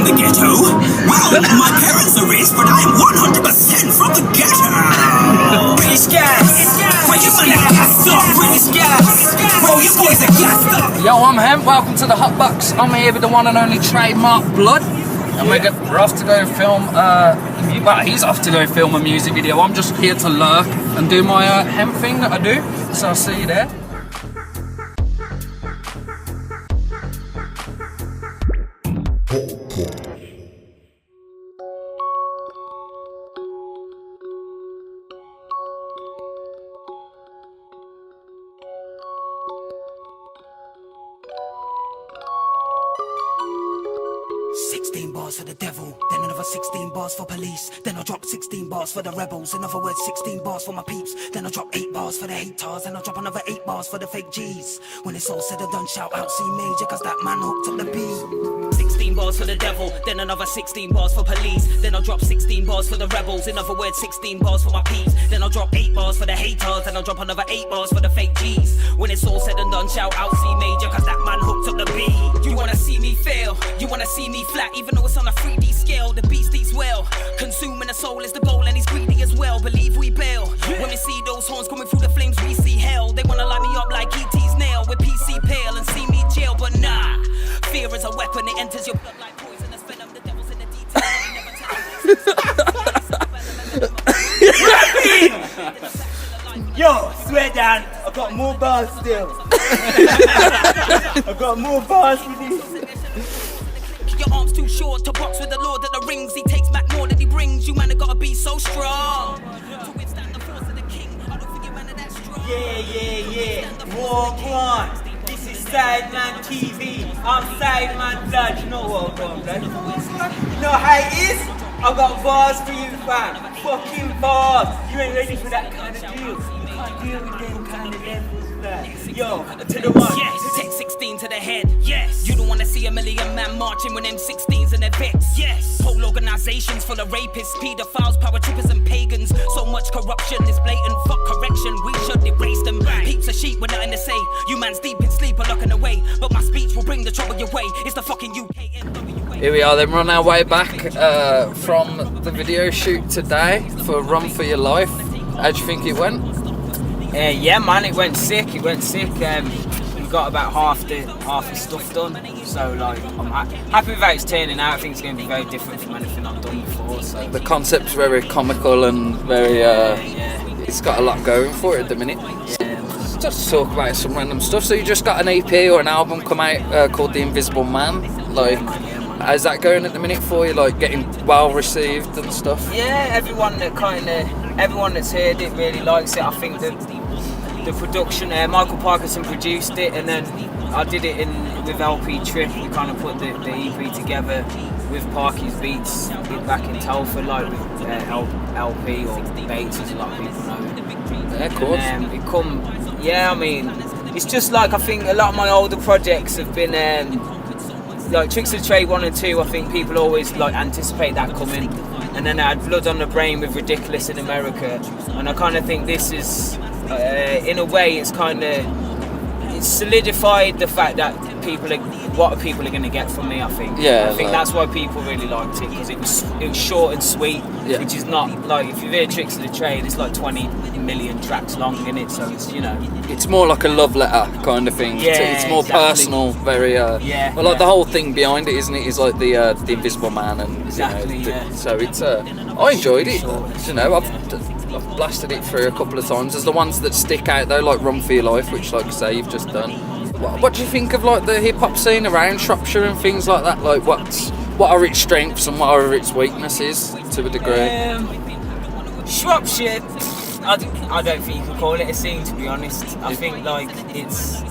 from the ghetto? Well, my parents are rich, but I'm 100% from the ghetto. British gas. Why you man are gassed up? British gas. Bro, you boys are gassed up. Yo, I'm Hemp. Welcome to the Hot Box. I'm here with the one and only Trademark Blud. And we're off to go film, he's off to go film a music video. I'm just here to lurk and do my hemp thing that I do. So I'll see you there. Bars for the devil, then another 16 bars for police. Then I'll drop 16 bars for the rebels. In other words, 16 bars for my peeps. Then I'll drop 8 bars for the haters. Then I'll drop another 8 bars for the fake G's. When it's all said and done, shout out C major, cause that man hooked up the beat. 16 bars for the devil, then another 16 bars for police. Then I'll drop 16 bars for the rebels. In other words, 16 bars for my peeps. Then I'll drop 8 bars for the haters. Then I'll drop another 8 bars for the fake G's. When it's all said and done, shout out C major, cause that man hooked up the beat. You wanna see me fail, you wanna see me flat, even though it's on a 3D scale, the beast eats well. Consuming the soul is the goal and he's greedy as well. Believe we bail. When we see those horns coming through the flames, we see hell. They wanna light me up like E.T.'s nail with PC pale and see me jail, but nah. Fear is a weapon, it enters your blood like poison. It's venom, the devil's in the details. Yo, swear down, I've got more bars still. I've got more bars for this. Your arms too short to box with the Lord of the Rings. He takes back more than he brings. You man have gotta be so strong to withstand the force of the king. I don't think you man are that strong. Yeah. Walk on. This is Sideman TV. I'm Sideman Blud. You know what I'm on, Blud? You know how it is? I've got bars for you, fam. Fucking bars. You ain't ready for that kind of deal. You can't deal with them kind of levels, man. Yo, to the one. Yes, take 16 to the head. Yes, you don't wanna see a million man marching with them 16s and their vets. Yes, whole organizations full of rapists, pedophiles, power trippers and pagans. So much corruption is blatant. Fuck correction, we should erase them. Peeps are sheep with nothing to say. You man's deep in sleep or locking away. But my speech will bring the trouble your way. It's the fucking UK. Here we are then, we're on our way back from the video shoot today for Run For Your Life. How do you think it went? Yeah man, it went sick. We got about half the stuff done. So like, I'm happy with how it's turning out. I think it's going to be very different from anything I've done before. So The concept's very comical and very, it's got a lot going for it at the minute. Just talk about some random stuff. So you just got an EP or an album come out called The Invisible Man. Like, how's that going at the minute for you? Like, getting well received and stuff? Yeah, everyone that's heard it really likes it. I think the production, Michael Parkinson produced it, and then I did it with LP Trip. We kind of put the EP together with Parky's Beats back in Telford, like with LP or Bates, as a lot of people know. Yeah, of course. I mean, it's just like, I think a lot of my older projects have been like Tricks of the Trade 1 and 2. I think people always like anticipate that coming, and then I had Blood on the Brain with Ridiculous in America, and I kind of think this is in a way it's solidified the fact that what people are going to get from me. I think that's why people really liked it, because it was short and sweet, which is not like, if you've heard Tricks of the Trade, it's like 20 million tracks long in it, so it's, you know, it's more like a love letter kind of thing. It's more personal, very the whole thing behind it, isn't it, is like the Invisible Man, and so it's I enjoyed it. You know, I've blasted it through a couple of times. There's the ones that stick out though, like Run For Your Life, which, like I say, you've just done. What do you think of like the hip hop scene around Shropshire and things like that? Like, what are its strengths and what are its weaknesses to a degree? Shropshire, I don't think you could call it a scene, to be honest. I think like it's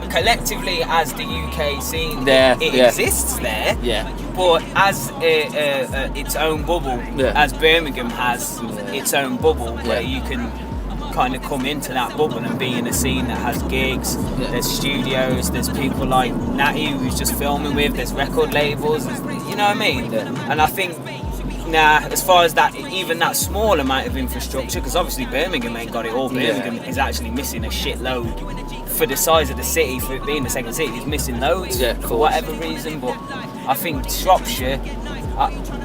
collectively as the UK scene, it exists there. But as its own bubble, as Birmingham has its own bubble, where you can kind of come into that bubble and be in a scene that has gigs, there's studios, there's people like Natty who's just filming with, there's record labels, you know what I mean? And I think as far as that, even that small amount of infrastructure, because obviously Birmingham ain't got it all. Birmingham is actually missing a shitload for the size of the city, for it being the second city. It's missing loads for whatever reason, but I think Shropshire,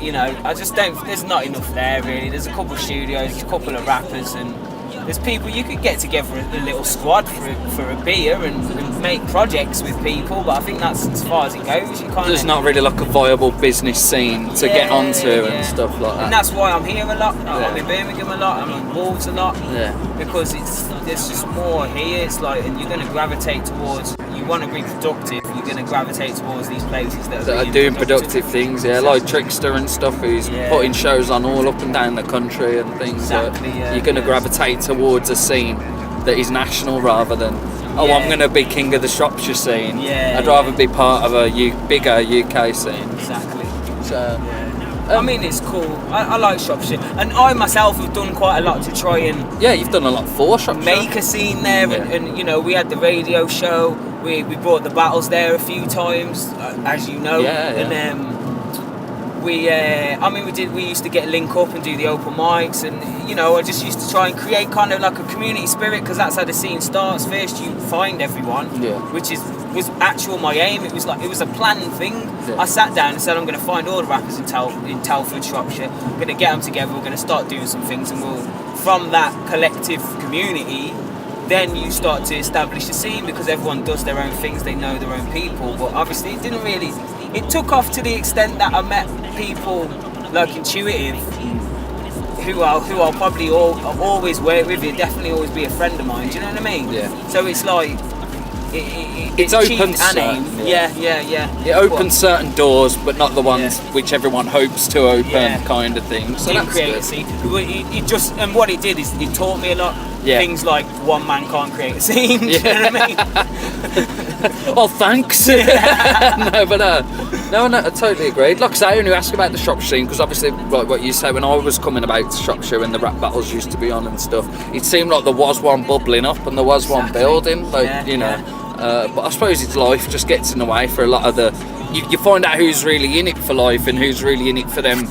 you know, I just don't. There's not enough there really. There's a couple of studios, a couple of rappers, and there's people you could get together a little squad for a beer and make projects with people. But I think that's as far as it goes. There's not really like a viable business scene to get onto and stuff like that. And that's why I'm here a lot. I'm in Birmingham a lot. I'm in Wolves a lot. Yeah. Because there's just more here. It's like, and you're going to gravitate towards. You want to be productive. You're going to gravitate towards these places that are doing productive things. Yeah, exactly. Like Trickster and stuff, who's putting shows on all up and down the country and things. Exactly. You're going to gravitate towards a scene that is national rather than I'm going to be king of the Shropshire scene. I'd rather be part of a bigger UK scene. Exactly. So. I mean, it's cool. I like Shropshire, and I myself have done quite a lot to try and you've done a lot for Shropshire. Make a scene there, and you know, we had the radio show. We brought the battles there a few times, as you know, and we used to get link up and do the open mics, and you know, I just used to try and create kind of like a community spirit, because that's how the scene starts. First you find everyone, which was actual my aim. It was a planned thing. I sat down and said, I'm going to find all the rappers in Telford, Shropshire. I'm going to get them together. We're going to start doing some things, and from that collective community, then you start to establish a scene, because everyone does their own things. They know their own people. But obviously, it didn't really. It took off to the extent that I met people like Intuitive, who I'll probably always work with. He'll definitely always be a friend of mine. Do you know what I mean? Yeah. So it's like. It's opened It opens certain doors, but not the ones which everyone hopes to open, kind of thing. So that's create a scene. And what it did is it taught me a lot. Things like one man can't create a scene. Do you know what I mean? Oh, thanks. No, I totally agreed. Like I say, I only ask about the Shropshire scene because obviously, like what you say, when I was coming about to Shropshire and the rap battles used to be on and stuff, it seemed like there was one bubbling up and there was one building. Like you know. But I suppose it's life just gets in the way for a lot of the. You find out who's really in it for life and who's really in it for them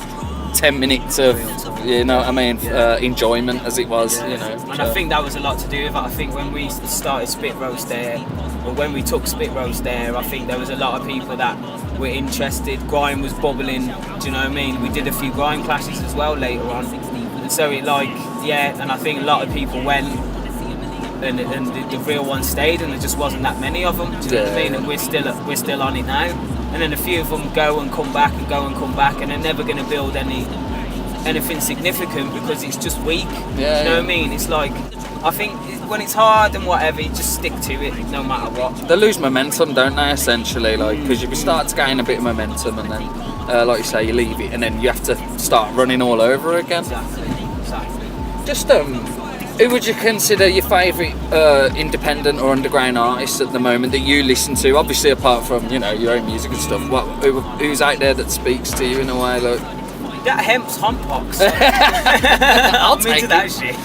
10 minutes of, you know what I mean, enjoyment as it was, you know. And I think that was a lot to do with it. I think when we started Spit Roast there, or when we took Spit Roast there, I think there was a lot of people that were interested. Grime was bubbling, do you know what I mean? We did a few grime clashes as well later on. And so it and I think a lot of people went. And the real ones stayed, and there just wasn't that many of them. Do you know what I mean? And we're still on it now. And then a few of them go and come back, and they're never going to build anything significant because it's just weak. You know what I mean? It's like, I think when it's hard and whatever, you just stick to it no matter what. They lose momentum, don't they? Essentially, like because you start to gain a bit of momentum, and then, like you say, you leave it, and then you have to start running all over again. Exactly. Just who would you consider your favourite independent or underground artists at the moment that you listen to? Obviously, apart from your own music and stuff. Who's out there that speaks to you in a way? Like that Hemp's Humpbox. I'll take into that shit.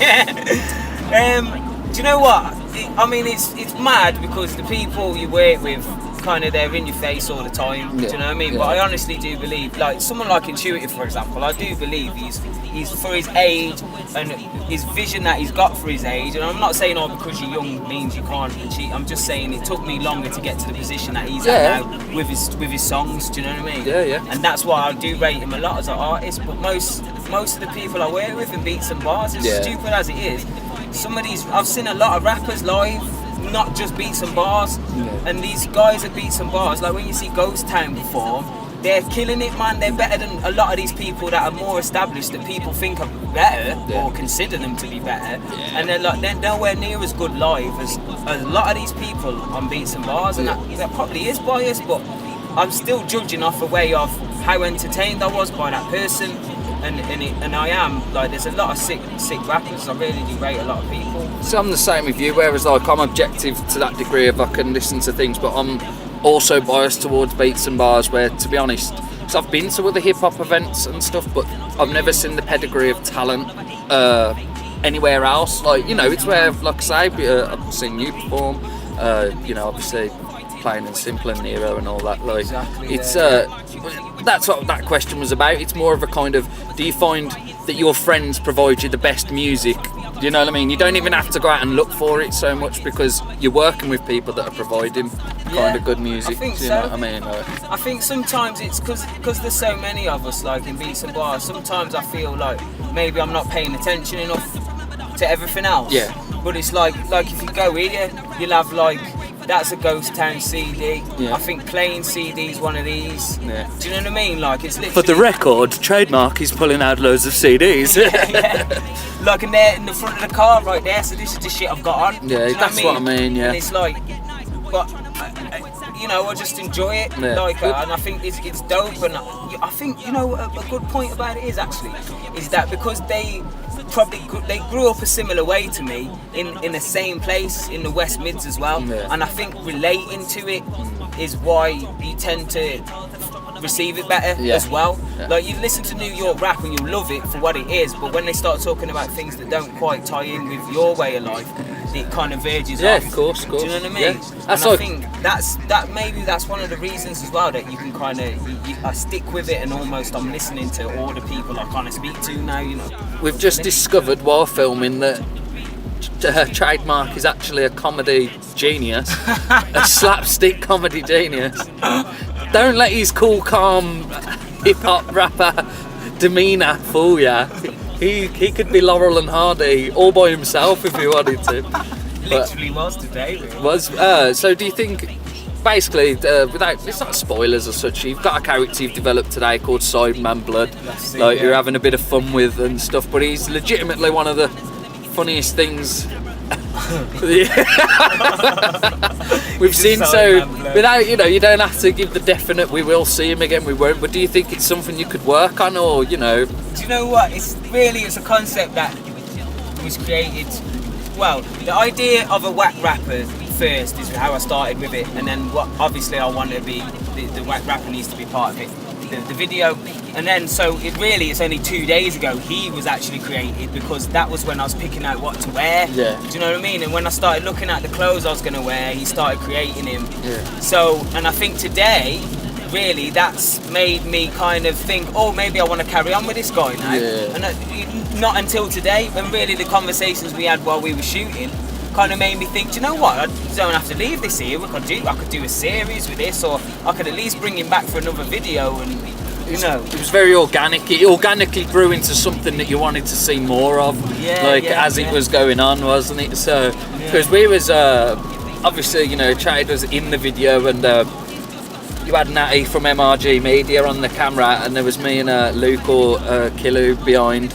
Do you know what? I mean, it's mad because the people you work with, kind of, they're in your face all the time. Do you know what I mean? But I honestly do believe, like someone like Intuitive, for example, I do believe he's for his age and his vision that he's got for his age. And I'm not saying because you're young means you can't achieve. I'm just saying it took me longer to get to the position that he's at now with his songs. Do you know what I mean? Yeah. And that's why I do rate him a lot as an artist. But most of the people I work with in Beats and Bars, as stupid as it is, I've seen a lot of rappers live, not just Beats and Bars, and these guys at Beats and Bars, like when you see Ghost Town perform, they're killing it, man. They're better than a lot of these people that are more established, that people think are better or consider them to be better, and they're nowhere near as good live as a lot of these people on Beats and Bars, and that probably is biased, but I'm still judging off a way of how entertained I was by that person. And I am, like, there's a lot of sick rappers. I really do rate a lot of people. So I'm the same with you, whereas like I'm objective to that degree if I can listen to things, but I'm also biased towards Beats and Bars, where, to be honest, because I've been to other hip-hop events and stuff, but I've never seen the pedigree of talent anywhere else. Like, it's where, like I say, I've seen you perform, obviously Plain and Simple and Nero and all that. Like, it's that's what that question was about. It's more of a kind of, do you find that your friends provide you the best music? Do you know what I mean? You don't even have to go out and look for it so much because you're working with people that are providing kind of good music. I think do you so. know what I mean? I think sometimes it's because there's so many of us, like in beats and bars. Sometimes I feel like maybe I'm not paying attention enough to everything else. Yeah. But it's like if you go here, you'll have like that's a Ghost Town CD. Yeah. I think Plain CD's one of these. Yeah. Do you know what I mean? Like it's literally. For the record, Trademark is pulling out loads of CDs. yeah. Like in there in the front of the car right there. So this is the shit I've got on. Yeah, Do you know that's what I mean. Yeah. And it's like, but you know, I just enjoy it. Yeah. Like, and I think it's dope. And I think a good point about it is that because they grew up a similar way to me in the same place in the West Mids as well. Yeah. And I think relating to it is why you tend to receive it better as well. Yeah. Like you listen to New York rap and you love it for what it is, but when they start talking about things that don't quite tie in with your way of life, it kind of verges off. Yeah, of course. Do you know what I mean? Yeah. And I think that's one of the reasons as well that you can kind of I stick with it, and almost I'm listening to all the people I kind of speak to now. You know, we've just discovered while filming that Trademark is actually a comedy genius, a slapstick comedy genius. Don't let his cool, calm, hip-hop rapper demeanour fool ya. He could be Laurel and Hardy all by himself if he wanted to. Literally was today. Really. Was so? Do you think, basically, without it's not spoilers or such, you've got a character you've developed today called Trademark Blud, you're having a bit of fun with and stuff, but he's legitimately one of the funniest things we've seen. So without you don't have to give the definite we will see him again, we won't, but do you think it's something you could work on, or do you know what, it's a concept that was created, well, the idea of a whack rapper first is how I started with it, and then what obviously I want to be the whack rapper needs to be part of it, the video. And then so it's only 2 days ago he was actually created, because that was when I was picking out what to wear. Yeah. Do you know what I mean? And when I started looking at the clothes I was going to wear, he started creating him. Yeah. So, and I think today, really, that's made me kind of think, oh, maybe I want to carry on with this guy now. Yeah. And not until today, when really the conversations we had while we were shooting kind of made me think, do you know what, I don't have to leave this here. I could do a series with this, or I could at least bring him back for another video. And it was very organic. It organically grew into something that you wanted to see more of, it was going on, wasn't it? So, because we was obviously, Chad was in the video, and you had Natty from MRG Media on the camera, and there was me and Luke or Killu behind,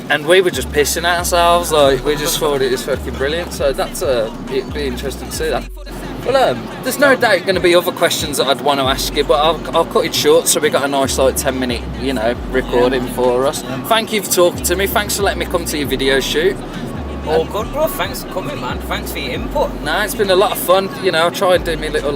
and we were just pissing at ourselves. Like, we just thought it was fucking brilliant. So that's it'd be interesting to see that. Well, there's no doubt going to be other questions that I'd want to ask you, but I'll cut it short so we got a nice 10-minute, recording for us. Thank you for talking to me. Thanks for letting me come to your video shoot. All good, bro. Thanks for coming, man. Thanks for your input. Nah, it's been a lot of fun. I'll try and do my little,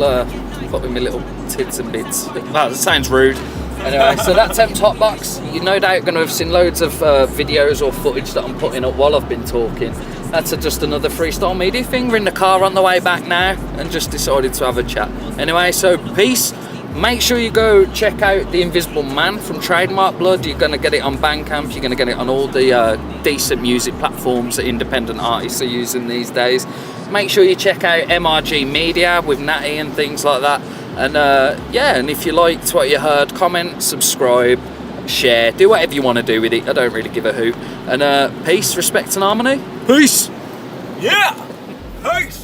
put in my little tits and bits. Well, it sounds rude. Anyway, so that Temps Hotbox, you're no doubt going to have seen loads of videos or footage that I'm putting up while I've been talking. That's just another Freestyle Media thing. We're in the car on the way back now and just decided to have a chat. Anyway, so peace. Make sure you go check out The Invisible Man from Trademark Blud. You're going to get it on Bandcamp. You're going to get it on all the decent music platforms that independent artists are using these days. Make sure you check out MRG Media with Natty and things like that. And and if you liked what you heard, comment, subscribe, share, do whatever you want to do with it. I don't really give a hoot. And peace, respect and harmony. Peace! Yeah! Peace!